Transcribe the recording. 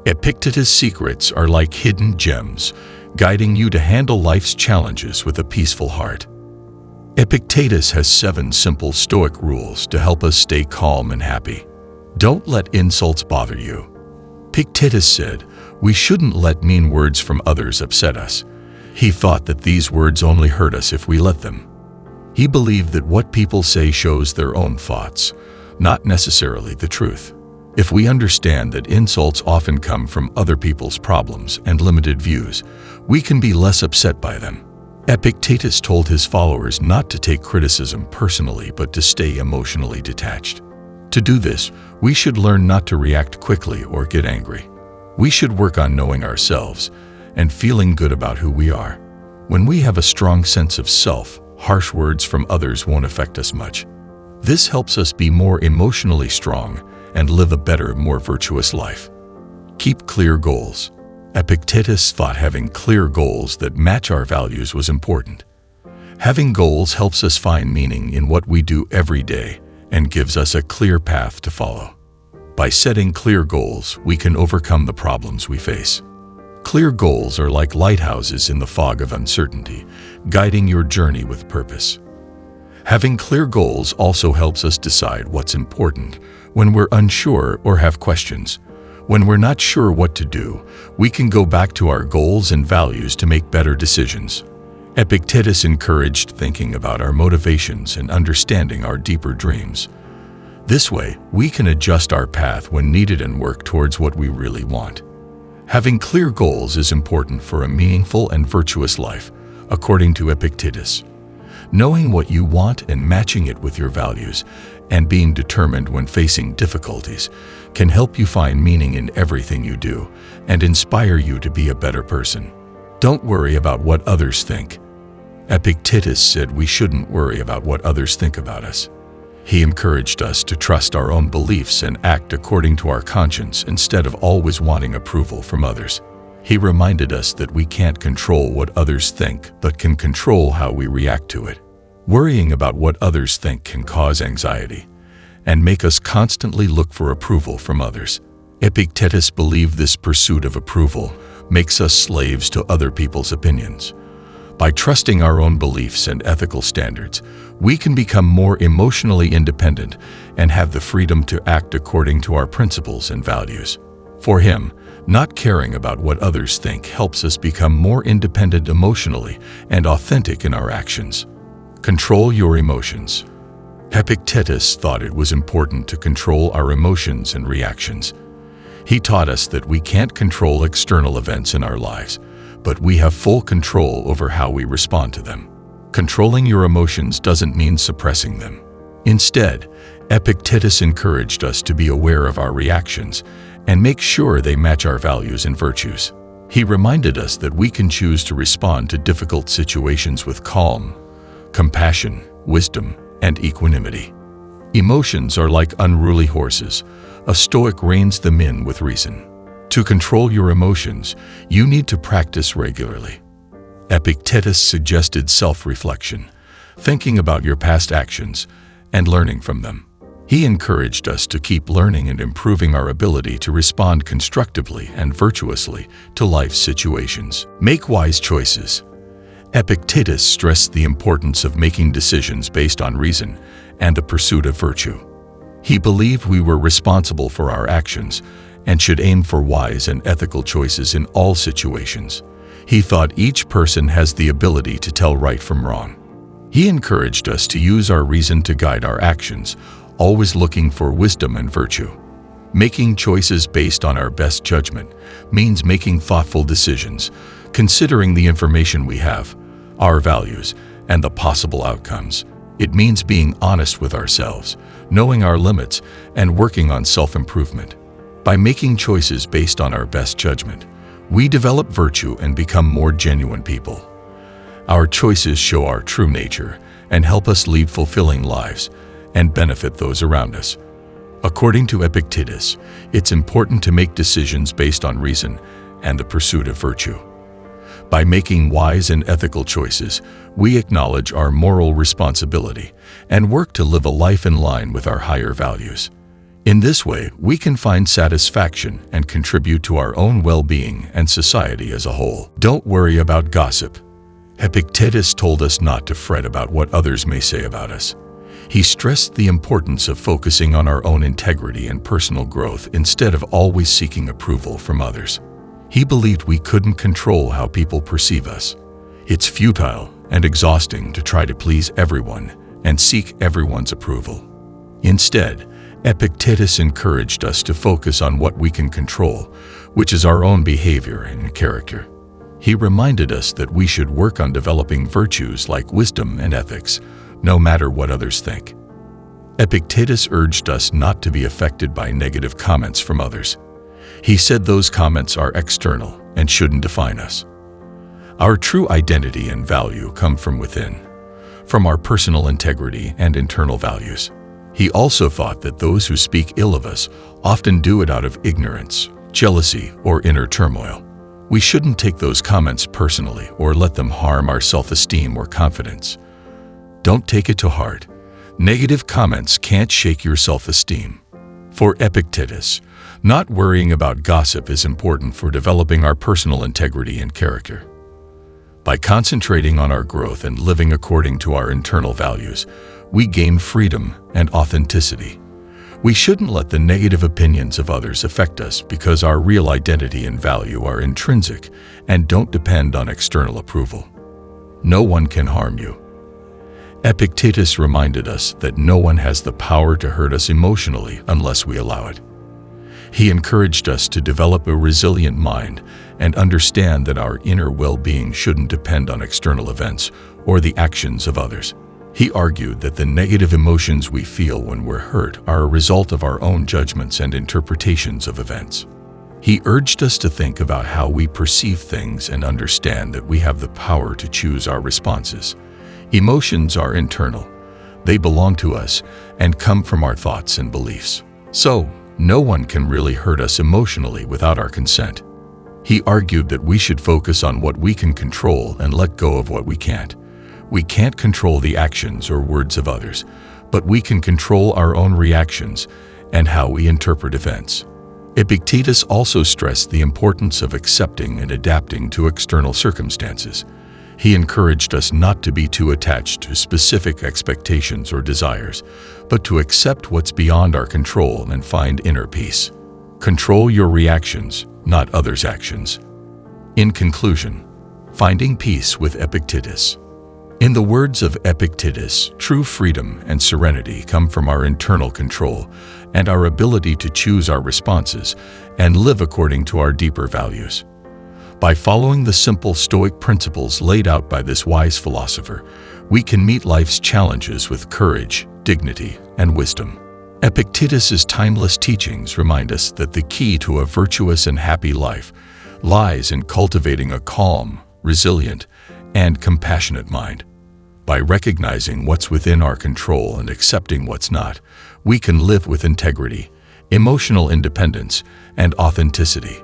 Epictetus' secrets are like hidden gems, guiding you to handle life's challenges with a peaceful heart. Epictetus has 7 simple Stoic rules to help us stay calm and happy. Don't let insults bother you. Epictetus said, we shouldn't let mean words from others upset us. He thought that these words only hurt us if we let them. He believed that what people say shows their own thoughts, not necessarily the truth. If we understand that insults often come from other people's problems and limited views, we can be less upset by them. Epictetus told his followers not to take criticism personally but to stay emotionally detached. To do this, we should learn not to react quickly or get angry. We should work on knowing ourselves and feeling good about who we are. When we have a strong sense of self, harsh words from others won't affect us much. This helps us be more emotionally strong and live a better, more virtuous life. Keep clear goals. Epictetus thought having clear goals that match our values was important. Having goals helps us find meaning in what we do every day and gives us a clear path to follow. By setting clear goals, we can overcome the problems we face. Clear goals are like lighthouses in the fog of uncertainty, guiding your journey with purpose. Having clear goals also helps us decide what's important when we're unsure or have questions. When we're not sure what to do, we can go back to our goals and values to make better decisions. Epictetus encouraged thinking about our motivations and understanding our deeper dreams. This way, we can adjust our path when needed and work towards what we really want. Having clear goals is important for a meaningful and virtuous life, according to Epictetus. Knowing what you want and matching it with your values, and being determined when facing difficulties, can help you find meaning in everything you do and inspire you to be a better person. Don't worry about what others think. Epictetus said we shouldn't worry about what others think about us. He encouraged us to trust our own beliefs and act according to our conscience instead of always wanting approval from others. He reminded us that we can't control what others think, but can control how we react to it. Worrying about what others think can cause anxiety and make us constantly look for approval from others. Epictetus believed this pursuit of approval makes us slaves to other people's opinions. By trusting our own beliefs and ethical standards, we can become more emotionally independent and have the freedom to act according to our principles and values. For him, not caring about what others think helps us become more independent emotionally and authentic in our actions. Control your emotions. Epictetus thought it was important to control our emotions and reactions. He taught us that we can't control external events in our lives, but we have full control over how we respond to them. Controlling your emotions doesn't mean suppressing them. Instead, Epictetus encouraged us to be aware of our reactions and make sure they match our values and virtues. He reminded us that we can choose to respond to difficult situations with calm, compassion, wisdom, and equanimity. Emotions are like unruly horses. A Stoic reins them in with reason. To control your emotions, you need to practice regularly. Epictetus suggested self-reflection, thinking about your past actions and learning from them. He encouraged us to keep learning and improving our ability to respond constructively and virtuously to life's situations. Make wise choices. Epictetus stressed the importance of making decisions based on reason and the pursuit of virtue. He believed we were responsible for our actions and should aim for wise and ethical choices in all situations. He thought each person has the ability to tell right from wrong. He encouraged us to use our reason to guide our actions, always looking for wisdom and virtue. Making choices based on our best judgment means making thoughtful decisions, considering the information we have, our values, and the possible outcomes. It means being honest with ourselves, knowing our limits, and working on self-improvement. By making choices based on our best judgment, we develop virtue and become more genuine people. Our choices show our true nature and help us lead fulfilling lives and benefit those around us. According to Epictetus, it's important to make decisions based on reason and the pursuit of virtue. By making wise and ethical choices, we acknowledge our moral responsibility and work to live a life in line with our higher values. In this way, we can find satisfaction and contribute to our own well-being and society as a whole. Don't worry about gossip. Epictetus told us not to fret about what others may say about us. He stressed the importance of focusing on our own integrity and personal growth instead of always seeking approval from others. He believed we couldn't control how people perceive us. It's futile and exhausting to try to please everyone and seek everyone's approval. Instead, Epictetus encouraged us to focus on what we can control, which is our own behavior and character. He reminded us that we should work on developing virtues like wisdom and ethics, no matter what others think. Epictetus urged us not to be affected by negative comments from others. He said those comments are external and shouldn't define us. Our true identity and value come from within, from our personal integrity and internal values. He also thought that those who speak ill of us often do it out of ignorance, jealousy, or inner turmoil. We shouldn't take those comments personally or let them harm our self-esteem or confidence. Don't take it to heart. Negative comments can't shake your self-esteem. For Epictetus, not worrying about gossip is important for developing our personal integrity and character. By concentrating on our growth and living according to our internal values, we gain freedom and authenticity. We shouldn't let the negative opinions of others affect us because our real identity and value are intrinsic and don't depend on external approval. No one can harm you. Epictetus reminded us that no one has the power to hurt us emotionally unless we allow it. He encouraged us to develop a resilient mind and understand that our inner well-being shouldn't depend on external events or the actions of others. He argued that the negative emotions we feel when we're hurt are a result of our own judgments and interpretations of events. He urged us to think about how we perceive things and understand that we have the power to choose our responses. Emotions are internal. They belong to us and come from our thoughts and beliefs. So, no one can really hurt us emotionally without our consent. He argued that we should focus on what we can control and let go of what we can't. We can't control the actions or words of others, but we can control our own reactions and how we interpret events. Epictetus also stressed the importance of accepting and adapting to external circumstances. He encouraged us not to be too attached to specific expectations or desires, but to accept what's beyond our control and find inner peace. Control your reactions, not others' actions. In conclusion, finding peace with Epictetus. In the words of Epictetus, true freedom and serenity come from our internal control and our ability to choose our responses and live according to our deeper values. By following the simple Stoic principles laid out by this wise philosopher, we can meet life's challenges with courage, dignity, and wisdom. Epictetus's timeless teachings remind us that the key to a virtuous and happy life lies in cultivating a calm, resilient, and compassionate mind. By recognizing what's within our control and accepting what's not, we can live with integrity, emotional independence, and authenticity.